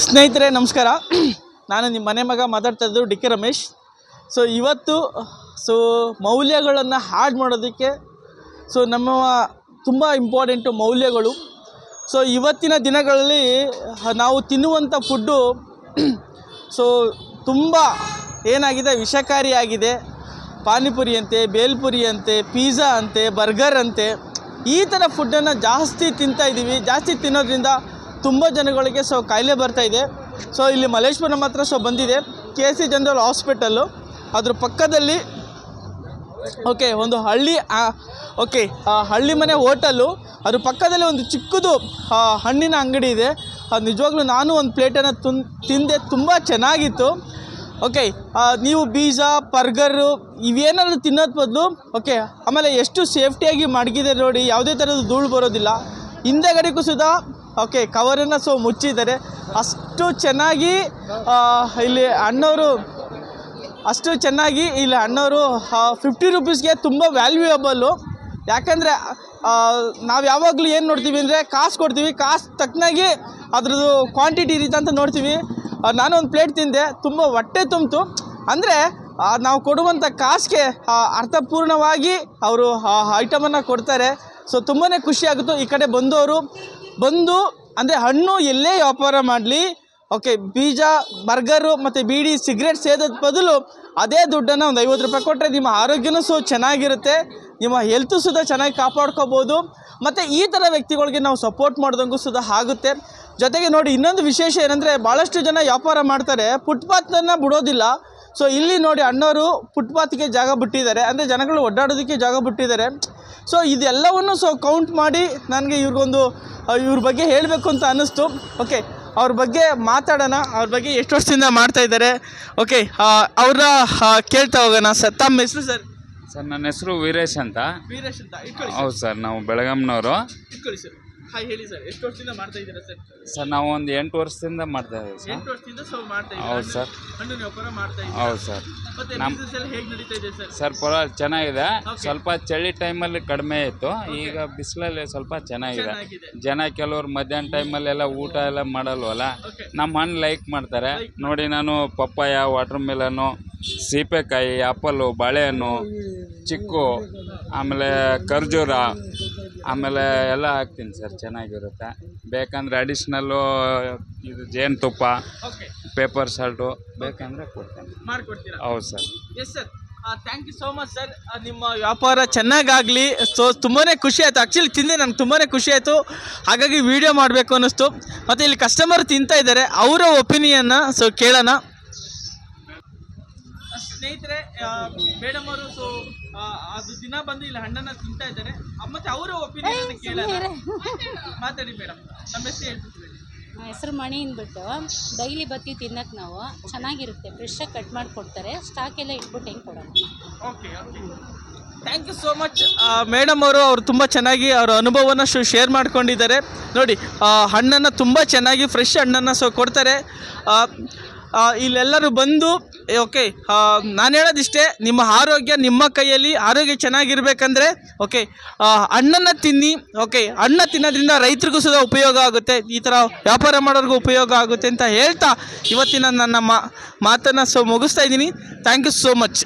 ಸ್ನೇಹಿತರೆ ನಮಸ್ಕಾರ. ನಾನು ನಿಮ್ಮ ಮನೆ ಮಗ ಮಾತಾಡ್ತಾ ಇದ್ದು ಡಿ ಕೆ ರಮೇಶ್. ಇವತ್ತು ಮೌಲ್ಯಗಳನ್ನು ಹಾಡು ಮಾಡೋದಕ್ಕೆ ನಮ್ಮ ತುಂಬ ಇಂಪಾರ್ಟೆಂಟು ಮೌಲ್ಯಗಳು. ಇವತ್ತಿನ ದಿನಗಳಲ್ಲಿ ನಾವು ತಿನ್ನುವಂಥ ಫುಡ್ಡು ತುಂಬ ಏನಾಗಿದೆ, ವಿಷಕಾರಿಯಾಗಿದೆ. ಪಾನಿಪುರಿ ಅಂತೆ, ಬೇಲ್ಪುರಿ ಅಂತೆ, ಪಿಜ್ಜಾ ಅಂತೆ, ಬರ್ಗರ್ ಅಂತೆ, ಈ ಥರ ಫುಡ್ಡನ್ನು ಜಾಸ್ತಿ ತಿಂತಾಯಿದ್ದೀವಿ. ಜಾಸ್ತಿ ತಿನ್ನೋದ್ರಿಂದ ತುಂಬ ಜನಗಳಿಗೆ ಕಾಯಿಲೆ ಬರ್ತಾಯಿದೆ. ಇಲ್ಲಿ ಮಲ್ಲೇಶ್ವರಂ ಹತ್ರ ಬಂದಿದೆ KC ಜನರಲ್ ಹಾಸ್ಪಿಟಲ್ಲು. ಅದ್ರ ಪಕ್ಕದಲ್ಲಿ ಒಂದು ಹಳ್ಳಿ ಹಳ್ಳಿ ಮನೆ ಹೋಟೆಲ್ಲು, ಅದ್ರ ಪಕ್ಕದಲ್ಲಿ ಒಂದು ಚಿಕ್ಕದು ಹಣ್ಣಿನ ಅಂಗಡಿ ಇದೆ. ನಿಜವಾಗ್ಲೂ ನಾನು ಒಂದು ಪ್ಲೇಟನ್ನು ತಿಂದೆ, ತುಂಬ ಚೆನ್ನಾಗಿತ್ತು. ನೀವು ಪಿಜ್ಜಾ, ಬರ್ಗರು ಇವೇನಾದರೂ ತಿನ್ನೋದು ಬದಲು ಆಮೇಲೆ ಎಷ್ಟು ಸೇಫ್ಟಿಯಾಗಿ ಮಡಗಿದ್ದಾರೆ ನೋಡಿ, ಯಾವುದೇ ಥರದ ಧೂಳು ಬರೋದಿಲ್ಲ. ಹಿಂದೆಗಡೆಗೂ ಸುಧಾ ಕವರನ್ನು ಮುಚ್ಚಿದ್ದಾರೆ. ಅಷ್ಟು ಚೆನ್ನಾಗಿ ಇಲ್ಲಿ ಅಣ್ಣವರು 50 ರೂಪೀಸ್ಗೆ ತುಂಬ ವ್ಯಾಲ್ಯೂಯಬಲ್ಲು. ಯಾಕಂದರೆ ನಾವು ಯಾವಾಗಲೂ ಏನು ನೋಡ್ತೀವಿ ಅಂದರೆ ಕಾಸು ಕೊಡ್ತೀವಿ, ಕಾಸು ತಕ್ಕನಾಗಿ ಅದ್ರದ್ದು ಕ್ವಾಂಟಿಟಿ ಇರುತ್ತೆ ಅಂತ ನೋಡ್ತೀವಿ. ನಾನು ಒಂದು ಪ್ಲೇಟ್ ತಿಂದೆ, ತುಂಬ ಹೊಟ್ಟೆ ತುಂಬಿತು. ಅಂದರೆ ನಾವು ಕೊಡುವಂಥ ಕಾಸಿಗೆ ಅರ್ಥಪೂರ್ಣವಾಗಿ ಅವರು ಐಟಮನ್ನು ಕೊಡ್ತಾರೆ. ತುಂಬಾ ಖುಷಿಯಾಗುತ್ತೋ. ಈ ಕಡೆ ಬಂದು ಅಂದರೆ ಹಣ್ಣು ಎಲ್ಲೇ ವ್ಯಾಪಾರ ಮಾಡಲಿ, ಪಿಜ್ಜಾ, ಬರ್ಗರು ಮತ್ತು ಬೀಡಿ, ಸಿಗರೇಟ್ ಸೇದೋದು ಬದಲು ಅದೇ ದುಡ್ಡನ್ನು ಒಂದು 50 ರೂಪಾಯಿ ಕೊಟ್ಟರೆ ನಿಮ್ಮ ಆರೋಗ್ಯನೂ ಚೆನ್ನಾಗಿರುತ್ತೆ, ನಿಮ್ಮ ಹೆಲ್ತು ಚೆನ್ನಾಗಿ ಕಾಪಾಡ್ಕೋಬೋದು. ಮತ್ತು ಈ ಥರ ವ್ಯಕ್ತಿಗಳಿಗೆ ನಾವು ಸಪೋರ್ಟ್ ಮಾಡ್ದಂಗೂ ಆಗುತ್ತೆ. ಜೊತೆಗೆ ನೋಡಿ, ಇನ್ನೊಂದು ವಿಶೇಷ ಏನಂದರೆ, ಭಾಳಷ್ಟು ಜನ ವ್ಯಾಪಾರ ಮಾಡ್ತಾರೆ, ಫುಟ್ಪಾತನ್ನು ಬಿಡೋದಿಲ್ಲ. ಇಲ್ಲಿ ನೋಡಿ, ಅಣ್ಣವರು ಫುಟ್ಪಾತ್ಗೆ ಜಾಗ ಬಿಟ್ಟಿದ್ದಾರೆ, ಅಂದರೆ ಜನಗಳು ಓಡಾಡೋದಕ್ಕೆ ಜಾಗ ಬಿಟ್ಟಿದ್ದಾರೆ. ಇದೆಲ್ಲವನ್ನು ಕೌಂಟ್ ಮಾಡಿ ನನಗೆ ಇವ್ರ ಬಗ್ಗೆ ಹೇಳಬೇಕು ಅಂತ ಅನ್ನಿಸ್ತು. ಅವ್ರ ಬಗ್ಗೆ ಮಾತಾಡೋಣ. ಅವ್ರ ಬಗ್ಗೆ ಎಷ್ಟು ವರ್ಷದಿಂದ ಮಾಡ್ತಾಯಿದ್ದಾರೆ ಅವ್ರ ಕೇಳ್ತಾ ಹೋಗೋಣ. ತಮ್ಮ ಹೆಸರು ಸರ್? ನನ್ನ ಹೆಸರು ವೀರೇಶ್ ಅಂತ. ಹೌದು ಸರ್, ನಾವು ಬೆಳಗಾಂನವರು. ಹೇಳಿ ಸರ್, ಎಷ್ಟು ವರ್ಷದಿಂದ ಮಾಡ್ತಾ ಇದ್ದೀರಾ ಸರ್? ಸರ್ ನಾವು ಒಂದು 8 ವರ್ಷದಿಂದ ಮಾಡ್ತಾ ಇದ್ದೀವಿ ಸರ್. 8 ವರ್ಷದಿಂದ ಮಾಡ್ತಾ ಇದ್ದೀರಾ? ಹೌದು ಸರ್. ಹಣ್ಣು ವ್ಯಾಪಾರ ಮಾಡ್ತಾ ಇದ್ದೀರಾ? ಹೌದು ಸರ್. ಮತ್ತೆ ಬಿಸ್ನೆಸ್ ಎಲ್ಲ ಹೇಗೆ ನಡೀತಾ ಇದೆ ಸರ್? ಸರ್ ಪರವಾಗಿಲ್ಲ, ಚೆನ್ನಾಗಿದೆ. ಸ್ವಲ್ಪ ಚಳಿ ಟೈಮಲ್ಲಿ ಕಡಿಮೆ ಇತ್ತು, ಈಗ ಬಿಸಿಲಲ್ಲಿ ಸ್ವಲ್ಪ ಚೆನ್ನಾಗಿದೆ. ಜನ ಕೆಲವರು ಮಧ್ಯಾಹ್ನ ಟೈಮಲ್ಲೆಲ್ಲ ಊಟ ಎಲ್ಲ ಮಾಡಲ್ವಲ್ಲ, ನಮ್ಮ ಹಣ್ಣು ಲೈಕ್ ಮಾಡ್ತಾರೆ ನೋಡಿ. ನಾನು ಪಪ್ಪಾಯ, ವಾಟರ್ ಮೆಲನ್ನು, ಸೀಬೆಕಾಯಿ, ಆ್ಯಪಲ್ಲು, ಬಾಳೆಹಣ್ಣು, ಚಿಕ್ಕು, ಆಮೇಲೆ ಖರ್ಜೂರ, ಆಮೇಲೆ ಎಲ್ಲ ಹಾಕ್ತೀನಿ ಸರ್, ಚೆನ್ನಾಗಿರುತ್ತೆ. ಬೇಕಂದರೆ ಅಡಿಷ್ನಲ್ಲು ಇದು ಜೇನುತುಪ್ಪ, ಪೇಪರ್ ಸಾಲ್ಟು ಬೇಕಂದರೆ ಕೊಡ್ತೀನಿ, ಮಾಡಿಕೊಡ್ತೀರಾ? ಹೌದು sir. Yes sir, thank you so much sir. ನಿಮ್ಮ ವ್ಯಾಪಾರ ಚೆನ್ನಾಗಾಗಲಿ. ತುಂಬಾ ಖುಷಿ ಆಯಿತು. ಆ್ಯಕ್ಚುಲಿ ತಿಂದೆ ನನಗೆ ತುಂಬಾ ಖುಷಿ ಆಯಿತು, ಹಾಗಾಗಿ ವಿಡಿಯೋ ಮಾಡಬೇಕು ಅನ್ನಿಸ್ತು. ಮತ್ತು ಇಲ್ಲಿ ಕಸ್ಟಮರ್ ತಿಂತಾ ಇದ್ದಾರೆ, ಅವರ ಒಪಿನಿಯನ್ನ ಕೇಳೋಣ. ಸ್ನೇಹಿತರೆ, ಮೇಡಮ್ ಅವರು ಅದು ದಿನ ಬಂದು ಇಲ್ಲಿ ಹಣ್ಣನ್ನು ತಿಂತಾ ಇದ್ದಾರೆ, ಮತ್ತು ಅವರ ಒಪಿನಿಯನ್ ಕೇಳೋಣ. ಮಾತಾಡಿ ಮೇಡಮ್, ನಮ್ಮ ಹೆಸರು ಹೇಳ್ಬಿಟ್ಟು. ಹೆಸರು ಮಣಿ ಅಂದ್ಬಿಟ್ಟು ಡೈಲಿ ಬತ್ತಿ ತಿನ್ನಕ್ಕೆ ನಾವು ಚೆನ್ನಾಗಿರುತ್ತೆ, ಫ್ರೆಶ್ಶಾಗಿ ಕಟ್ ಮಾಡಿ ಕೊಡ್ತಾರೆ, ಸ್ಟಾಕ್ ಎಲ್ಲ ಇಟ್ಬಿಟ್ಟು ಹೆಂಗೆ ಕೊಡೋಣ. Okay, thank you so much madam ಅವರು ತುಂಬ ಚೆನ್ನಾಗಿ ಅವರ ಅನುಭವವನ್ನು ಶೇರ್ ಮಾಡ್ಕೊಂಡಿದ್ದಾರೆ. ನೋಡಿ, ಹಣ್ಣನ್ನು ತುಂಬ ಚೆನ್ನಾಗಿ ಫ್ರೆಶ್ ಹಣ್ಣನ್ನು ಕೊಡ್ತಾರೆ. ಇಲ್ಲೆಲ್ಲರೂ ಬಂದು ನಾನು ಹೇಳೋದಿಷ್ಟೇ, ನಿಮ್ಮ ಆರೋಗ್ಯ ನಿಮ್ಮ ಕೈಯಲ್ಲಿ. ಆರೋಗ್ಯ ಚೆನ್ನಾಗಿರ್ಬೇಕಂದ್ರೆ ಹಣ್ಣನ್ನು ತಿನ್ನಿ. ಹಣ್ಣು ತಿನ್ನೋದ್ರಿಂದ ರೈತರಿಗೂ ಉಪಯೋಗ ಆಗುತ್ತೆ, ಈ ಥರ ವ್ಯಾಪಾರ ಮಾಡೋರಿಗೂ ಉಪಯೋಗ ಆಗುತ್ತೆ ಅಂತ ಹೇಳ್ತಾ ಇವತ್ತಿನ ನನ್ನ ಮಾತನ್ನು ಮುಗಿಸ್ತಾ ಇದ್ದೀನಿ. Thank you so much.